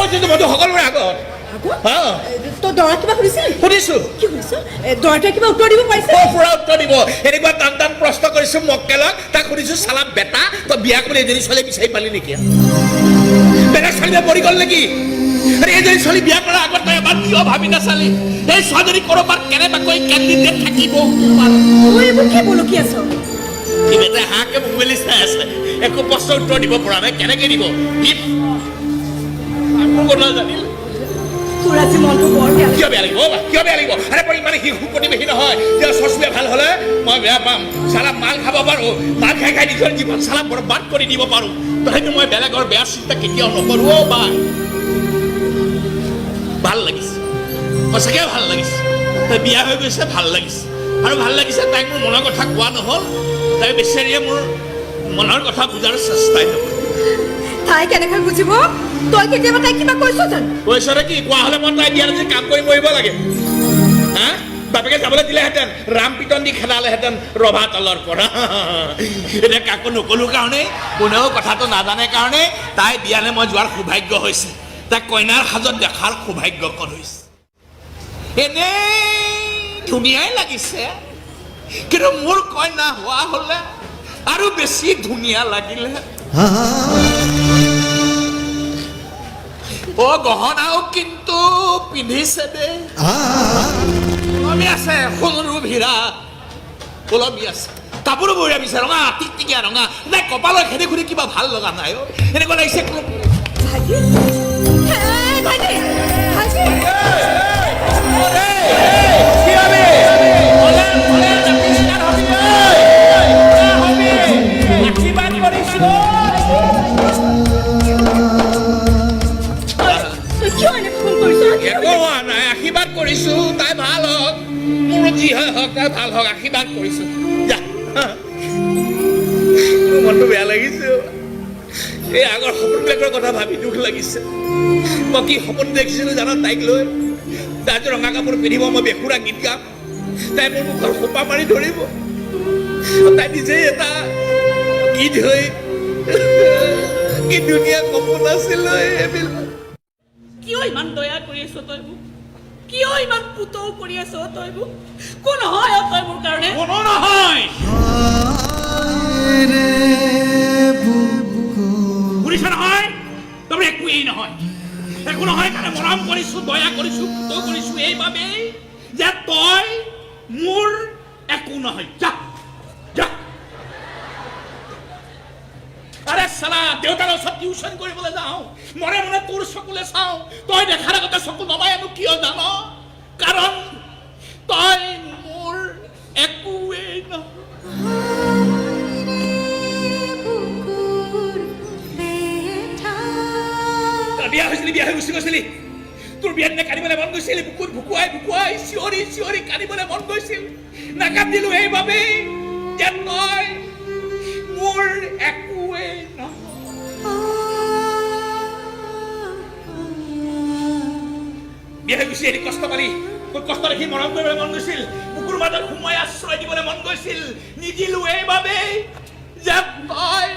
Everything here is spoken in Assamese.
কৈছো মইতো সকলোৰে আগত তো দৰা কিবা শুনিছিল শুনিছো কি শুনিছ দৰাটোৱে কিবা উত্তৰ দিব পাৰিছে পুৰা উত্তৰ দিব এনেকুৱা টান প্ৰশ্ন কৰিছো মক্কেলক তাক শুনিছো চালা বেটা তই বিয়া কৰি এজনী ছোৱালী বিচাৰি পালি নেকি বেলেগ ছোৱালীয়ে মৰি গ'ল নেকি আৰে এজনী ছোৱালী বিয়া কৰাৰ আগত তই এবাৰ কিয় ভাবি নাচালি এই ছোৱালীজনী ক'ৰবাত কেনেবাকৈ কেণ্ডিডেট থাকিব তই এইবোৰ কি বলো কি আছ কি বেটা হাকে মোবাইল চাই আছে একো প্ৰশ্ন উত্তৰ দিব পৰা নাই কেনেকৈ দিব মোৰ কথা জানিল তোৰ আজি মনটো বৰ বেয়া লাগিব কিয় বেয়া লাগিব আৰে পৰি মানে সি প্ৰতিবেশী নহয় যে চচুৱে ভাল হ'লে মই বেয়া পাম চালা মাল খাব পাৰোঁ মাল খাই খাই নিজৰ জীৱন চালা বৰবাদ কৰি দিব পাৰোঁ তথাপিও মই বেলেগৰ বেয়া চিন্তা কেতিয়াও নকৰোঁ বা ভাল লাগিছে সঁচাকৈ ভাল লাগিছে তাই বিয়া হৈ গৈছে ভাল লাগিছে আৰু ভাল লাগিছে তাইক মোৰ মনৰ কথা কোৱা নহ'ল তাই বেচেৰিয়ে মোৰ মনৰ কথা বুজাৰ চেষ্টাই নকৰে তাই কেনেকৈ বুজিব তই কেতিয়াবা তাই কিবা কৈছ জানো কৈছ নে কি কোৱা হ'লে মই তাই বিয়াত আজি কাম কৰি মৰিব লাগে হা বাপেকে যাবলৈ দিলেহেঁতেন ৰাম পিতন দি খেদালেহেঁতেন ৰভা তলৰ পৰা এতিয়া কাকো নকলো কাৰণে কোনেও কথাটো নাজানে কাৰণে তাই বিয়ালে মই যোৱাৰ সৌভাগ্য হৈছে তাই কইনাৰ সাজত দেখাৰ সৌভাগ্যকণ হৈছে এনেই ধুনীয়াই লাগিছে কিন্তু মোৰ কইনা হোৱা হ'লে আৰু বেছি ধুনীয়া লাগিলে ও গহনাও কিন্তু পিন্ধিছে দে কলমি আছে সোণৰো ভিৰা কলমি আছে কাপোৰো বঢ়িয়া বিচাৰে ৰঙা টিকটিকীয়া ৰঙা নাই কপালৰ খেদি খুদি কিবা ভাল লগা নাই এনেকুৱা লাগিছে আশীৰ্বাদ কৰিছো তাই ভাল হওক মোৰ যি হয় হওক তাই ভাল হওক আশীৰ্বাদ কৰিছো যা মনটো বেয়া লাগিছে এই আগৰ সপোনবিলাকৰ কথা ভাবি দুখ লাগিছে মই কি সপোন দেখিছিলো জানো তাইক লৈ তাই যে ৰঙা কাপোৰ পিন্ধিব মই বেসুৰা গীত গাম তাই মোৰ মুখৰ সোপা মাৰি ধৰিব তাই নিজেই এটা গীত হৈ কি ধুনীয়া সপোন আছিল এইবিলাক কিয় ইমান দয়া কৰি আছ তই মোক কিয় ইমান পুতৌ কৰি আছ তই মোক কোন হয় তই মোৰ কাৰণে কোনো নহয় শুনিছ নহয় তুমি একোৱেই নহয় একো নহয় কাৰণে মৰম কৰিছো দয়া কৰিছো পুতৌ কৰিছো এইবাবেই যে তই মোৰ একো নহয় যা যা আৰে সালা দেউতাৰ ওচৰত টিউচন কৰিবলৈ যাওঁ মনে মনে তোৰ চকুলে চাওঁ তই দেখাৰ আগতে চকু নমাই আনো কিয় জান কাৰণ তই মোৰ একোৱেই নহয় বিয়া হৈছিলি বিয়া হৈ গুচি গৈছিলি তোৰ বিয়াত নে কান্দিবলৈ মন গৈছিল বুকুত ভুকুৱাই ভুকুৱাই চিঞৰি চিঞৰি কান্দিবলৈ মন গৈছিল নাকান্দিলো এইবাবেই যে তই মোৰ একোৱেই বিয়া হৈ গুচি আহি কষ্ট পালি তোৰ কষ্ট দেখি মৰম কৰিবলৈ মন গৈছিল বুকুৰ মাজত সোমাই আশ্ৰয় দিবলৈ মন গৈছিল নিদিলো এইবাবেই যে তই